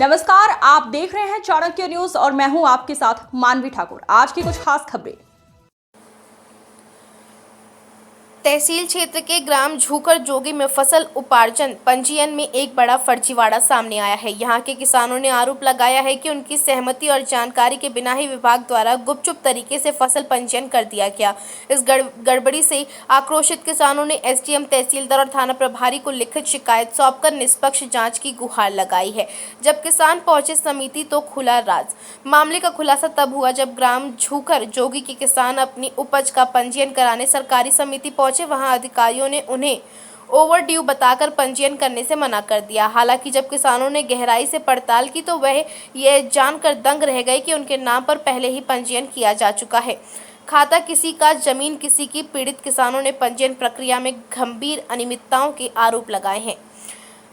नमस्कार, आप देख रहे हैं चाणक्य न्यूज और मैं हूं आपके साथ मानवी ठाकुर। आज की कुछ खास खबरें। तहसील क्षेत्र के ग्राम झूकर जोगी में फसल उपार्जन पंजीयन में एक बड़ा फर्जीवाड़ा सामने आया है। यहां के किसानों ने आरोप लगाया है कि उनकी सहमति और जानकारी के बिना ही विभाग द्वारा गुपचुप तरीके से फसल पंजीयन कर दिया गया। इस गड़बड़ी से आक्रोशित किसानों ने एसडीएम, तहसीलदार और थाना प्रभारी को लिखित शिकायत सौंपकर निष्पक्ष जाँच की गुहार लगाई है। जब किसान पहुंचे समिति तो खुला राज। मामले का खुलासा तब हुआ जब ग्राम झूकर जोगी के किसान अपनी उपज का पंजीयन कराने सरकारी समिति पहुंचे। वहां अधिकारियों ने उन्हें ओवर ड्यू बताकर पंजीयन करने से मना कर दिया। हालांकि जब किसानों ने गहराई से पड़ताल की तो वह यह जानकर दंग रह गए कि उनके नाम पर पहले ही पंजीयन किया जा चुका है। खाता किसी का, जमीन किसी की। पीड़ित किसानों ने पंजीयन प्रक्रिया में गंभीर अनियमितताओं के आरोप लगाए हैं।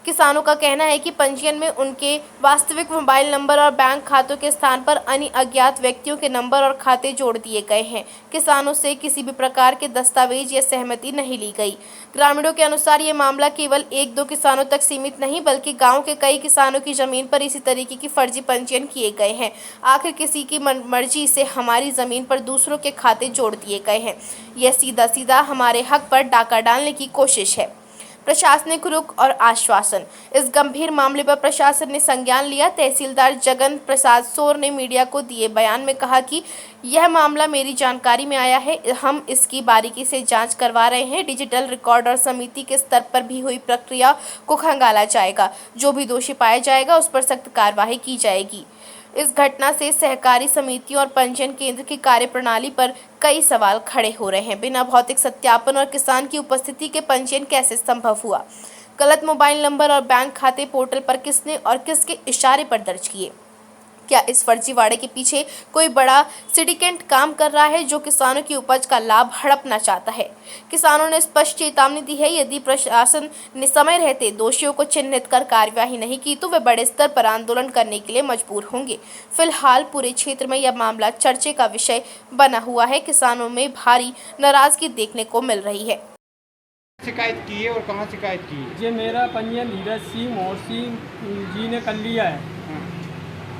किसानों का कहना है कि पंजीयन में उनके वास्तविक मोबाइल नंबर और बैंक खातों के स्थान पर अन्य अज्ञात व्यक्तियों के नंबर और खाते जोड़ दिए गए हैं। किसानों से किसी भी प्रकार के दस्तावेज या सहमति नहीं ली गई। ग्रामीणों के अनुसार ये मामला केवल 1-2 किसानों तक सीमित नहीं बल्कि गांव के कई किसानों की जमीन पर इसी तरीके की फर्जी पंजीयन किए गए हैं। आखिर किसी की मर्जी से हमारी जमीन पर दूसरों के खाते जोड़ दिए गए हैं। यह सीधा सीधा हमारे हक पर डाका डालने की कोशिश है। प्रशासनिक रुख और आश्वासन। इस गंभीर मामले पर प्रशासन ने संज्ञान लिया। तहसीलदार जगन प्रसाद सोर ने मीडिया को दिए बयान में कहा कि यह मामला मेरी जानकारी में आया है, हम इसकी बारीकी से जांच करवा रहे हैं। डिजिटल रिकॉर्ड और समिति के स्तर पर भी हुई प्रक्रिया को खंगाला जाएगा। जो भी दोषी पाया जाएगा उस पर सख्त कार्रवाई की जाएगी। इस घटना से सहकारी समितियों और पंजीयन केंद्र की कार्यप्रणाली पर कई सवाल खड़े हो रहे हैं। बिना भौतिक सत्यापन और किसान की उपस्थिति के पंजीयन कैसे संभव हुआ? गलत मोबाइल नंबर और बैंक खाते पोर्टल पर किसने और किसके इशारे पर दर्ज किए? क्या इस फर्जीवाड़े के पीछे कोई बड़ा सिंडिकेट काम कर रहा है जो किसानों की उपज का लाभ हड़पना चाहता है? किसानों ने स्पष्ट चेतावनी दी है, यदि प्रशासन ने समय रहते दोषियों को चिन्हित कर कार्यवाही नहीं की तो वे बड़े स्तर पर आंदोलन करने के लिए मजबूर होंगे। फिलहाल पूरे क्षेत्र में यह मामला चर्चे का विषय बना हुआ है। किसानों में भारी नाराजगी देखने को मिल रही है। शिकायत की है और कहाँ शिकायत की है? ये मेरा पंजीयन धीरज सिंह और सिंह जी ने कर लिया है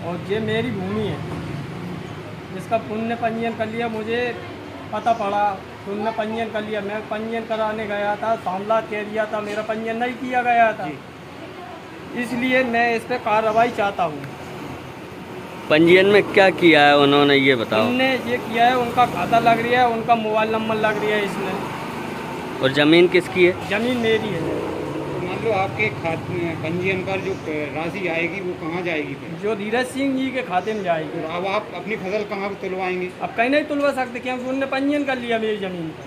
और ये मेरी भूमि है। इसका पुण्य पंजीयन कर लिया, मुझे पता पड़ा पुण्य पंजीयन कर लिया। मैं पंजीयन कराने गया था, सामलात कह दिया था, मेरा पंजीयन नहीं किया गया था, इसलिए मैं इस पर कार्रवाई चाहता हूँ। पंजीयन में क्या किया है उन्होंने, ये बताओ। उन्होंने ये किया है, उनका खाता लग रहा है, उनका मोबाइल नंबर लग रहा है इसमें। और ज़मीन किसकी है? ज़मीन मेरी है। मान लो आपके खाते पंजीयन पर जो राशि आएगी वो कहाँ जाएगी फिर? जो धीरज सिंह जी के खाते में जाएगी। और अब आप अपनी फसल कहाँ पर तुलवाएंगे? अब कहीं नहीं तुलवा सकते क्योंकि उन्होंने पंजीयन कर लिया मेरी ज़मीन पर,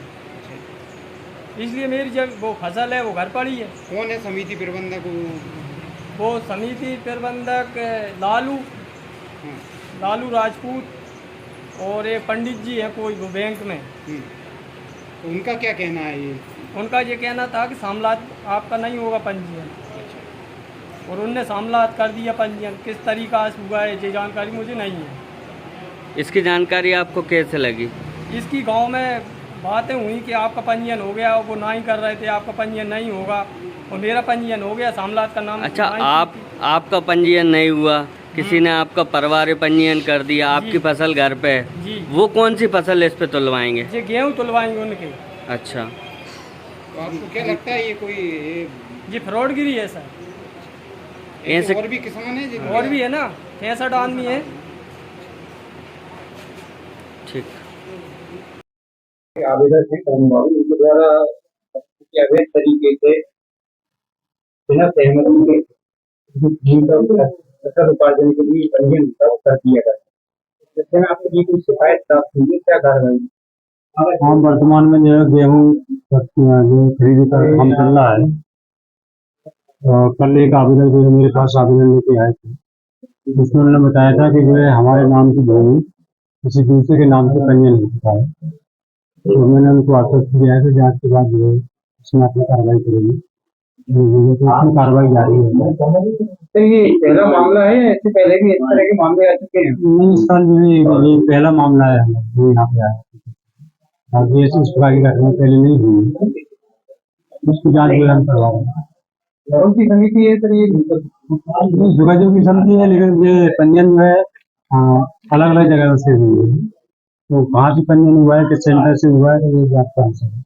इसलिए मेरी जब वो फसल है वो घर पड़ी है। कौन है समिति प्रबंधक? वो समिति प्रबंधक लालू राजपूत और एक पंडित जी है कोई वो बैंक में। तो उनका क्या कहना है? ये उनका ये कहना था कि सामलात आपका नहीं होगा पंजीयन, और उनने सामलात कर दिया पंजीयन। किस तरीका से हुआ है ये जानकारी मुझे नहीं है। इसकी जानकारी आपको कैसे लगी? इसकी गांव में बातें हुई कि आपका पंजीयन हो गया, वो ना ही कर रहे थे आपका पंजीयन नहीं होगा, और मेरा पंजीयन हो गया, सामलात का नाम। अच्छा, आपका पंजीयन नहीं हुआ, किसी ने आपका परिवार पंजीयन कर दिया, आपकी फसल घर पे है जी। वो कौन सी फसल इस पे तुलवाएंगे? ये गेहूँ तुलवाएंगे उनके। अच्छा, तो आपको क्या लगता है ये कोई ये फ्रॉडगिरी है सर? ऐसे और भी किसान है? और भी है ना, 66 आदमी है। ठीक। आवेदक है कर्मचारी, उनके द्वारा अवैध तरीके से बिना सहमति के फसल उपार्जन के लिए पंजीयन कर दिया गया। जैसे में आपको ये कोई शिकायत प्राप्त हुई है, क्या कार्रवाई? हाँ, वर्तमान में जो गेहूँ खरीदी का काम चल रहा है, कल एक आवेदक जो मेरे पास आवेदन लेके आए थे, उसमें उन्होंने बताया था कि जो है हमारे नाम की भूमि किसी दूसरे के नाम से पंजीयन हो चुका है। तो मैंने उनको आश्वस्त किया है कि जांच के बाद जो है उसमें अपनी कार्रवाई करेंगे। कार्रवाई जारी है। तो ये पहला मामला है, इससे पहले भी इस तरह के मामले आ चुके हैं? नहीं, इस साल जो है ये पहला मामला है जो यहाँ पे आया। बाकी ऐसी इस प्रकार की घटना पहले नहीं हुई, उसकी जांच जो है हम करवाएंगे। कौन सी समिति है सर ये? जोगाजोग की समिति है, लेकिन ये पंजीयन जो है अलग अलग जगह से हुई है। तो कहाँ से पंजीयन हुआ है, किस सेंटर से हुआ है, तो ये बात का आंसर है।